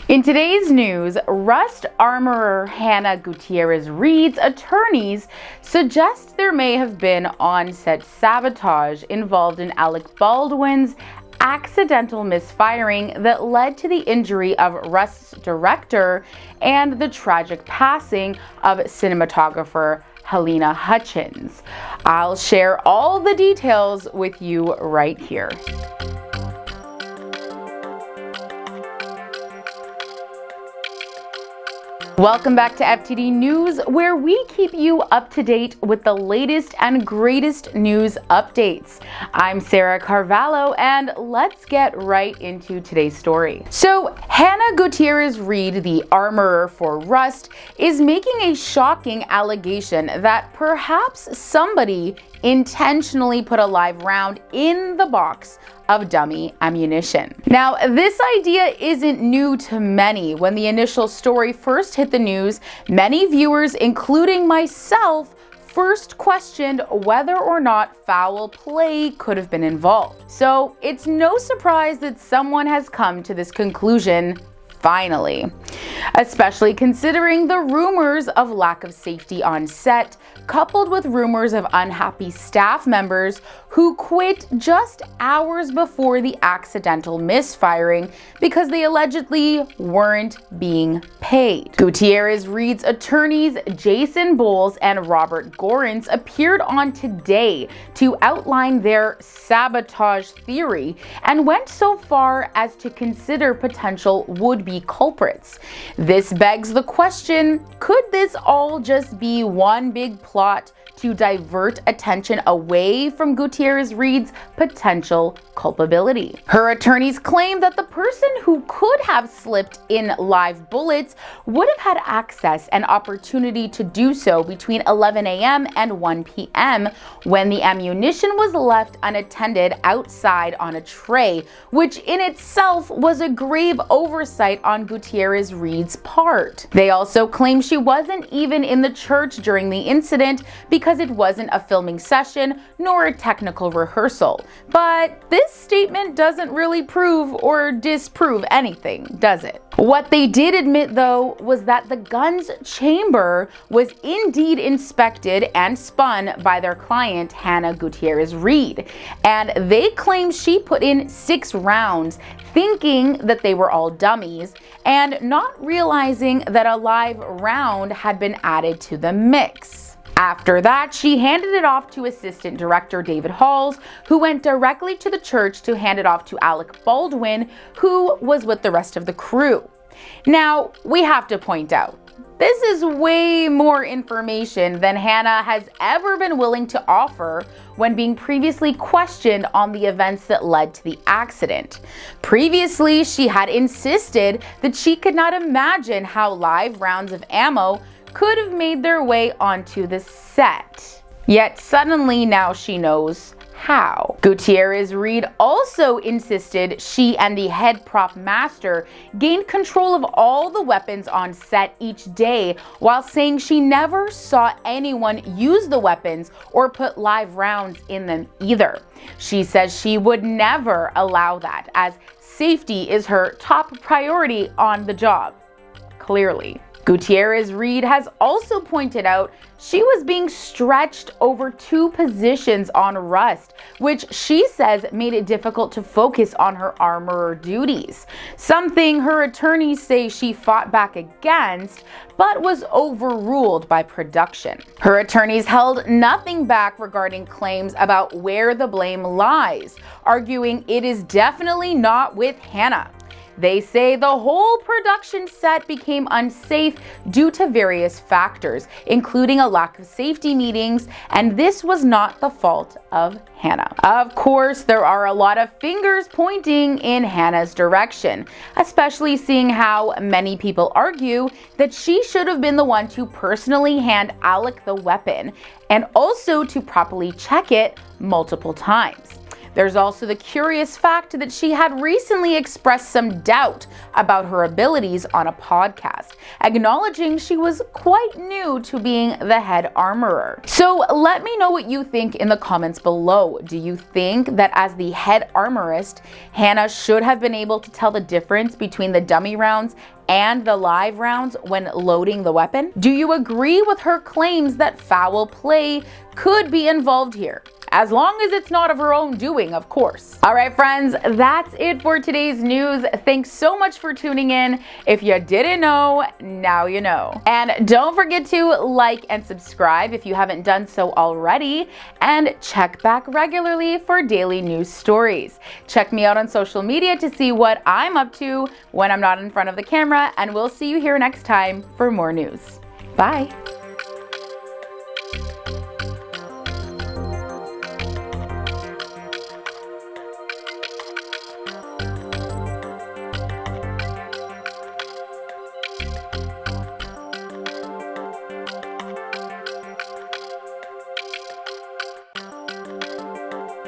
In today's news, Rust armorer Hannah Gutierrez-Reed's attorneys suggest there may have been on-set sabotage involved in Alec Baldwin's accidental misfiring that led to the injury of Rust's director and the tragic passing of cinematographer Halyna Hutchins. I'll share all the details with you right here. Welcome back to FTD News, where we keep you up to date with the latest and greatest news updates. I'm Sarah Carvalho, and let's get right into today's story. So, Hannah Gutierrez-Reed, the armorer for Rust, is making a shocking allegation that perhaps somebody intentionally put a live round in the box of dummy ammunition. Now, this idea isn't new to many. When the initial story first hit the news, many viewers, including myself, first questioned whether or not foul play could have been involved. So it's no surprise that someone has come to this conclusion finally, especially considering the rumors of lack of safety on set, coupled with rumors of unhappy staff members who quit just hours before the accidental misfiring because they allegedly weren't being paid. Gutierrez-Reed's attorneys Jason Bowles and Robert Gorens appeared on Today to outline their sabotage theory and went so far as to consider potential would-be culprits. This begs the question, could this all just be one big plot to divert attention away from Gutierrez-Reed's potential culpability? Her attorneys claim that the person who could have slipped in live bullets would have had access and opportunity to do so between 11 a.m. and 1 p.m. when the ammunition was left unattended outside on a tray, which in itself was a grave oversight on Gutierrez-Reed's part. They also claim she wasn't even in the church during the incident because it wasn't a filming session nor a technical rehearsal. But this statement doesn't really prove or disprove anything, does it? What they did admit, though, was that the gun's chamber was indeed inspected and spun by their client, Hannah Gutierrez-Reed, and they claim she put in 6 rounds, thinking that they were all dummies, and not realizing that a live round had been added to the mix. After that, she handed it off to assistant director David Halls, who went directly to the church to hand it off to Alec Baldwin, who was with the rest of the crew. Now, we have to point out, this is way more information than Hannah has ever been willing to offer when being previously questioned on the events that led to the accident. Previously, she had insisted that she could not imagine how live rounds of ammo could have made their way onto the set. Yet suddenly now she knows how. Gutierrez-Reed also insisted she and the head prop master gained control of all the weapons on set each day, while saying she never saw anyone use the weapons or put live rounds in them either. She says she would never allow that, as safety is her top priority on the job. Clearly. Gutierrez-Reed has also pointed out she was being stretched over 2 positions on Rust, which she says made it difficult to focus on her armorer duties, something her attorneys say she fought back against, but was overruled by production. Her attorneys held nothing back regarding claims about where the blame lies, arguing it is definitely not with Hannah. They say the whole production set became unsafe due to various factors, including a lack of safety meetings, and this was not the fault of Hannah. Of course, there are a lot of fingers pointing in Hannah's direction, especially seeing how many people argue that she should have been the one to personally hand Alec the weapon, and also to properly check it multiple times. There's also the curious fact that she had recently expressed some doubt about her abilities on a podcast, acknowledging she was quite new to being the head armorer. So let me know what you think in the comments below. Do you think that as the head armorist, Hannah should have been able to tell the difference between the dummy rounds and the live rounds when loading the weapon? Do you agree with her claims that foul play could be involved here? As long as it's not of her own doing, of course. All right, friends, that's it for today's news. Thanks so much for tuning in. If you didn't know, now you know. And don't forget to like and subscribe if you haven't done so already. And check back regularly for daily news stories. Check me out on social media to see what I'm up to when I'm not in front of the camera. And we'll see you here next time for more news. Bye.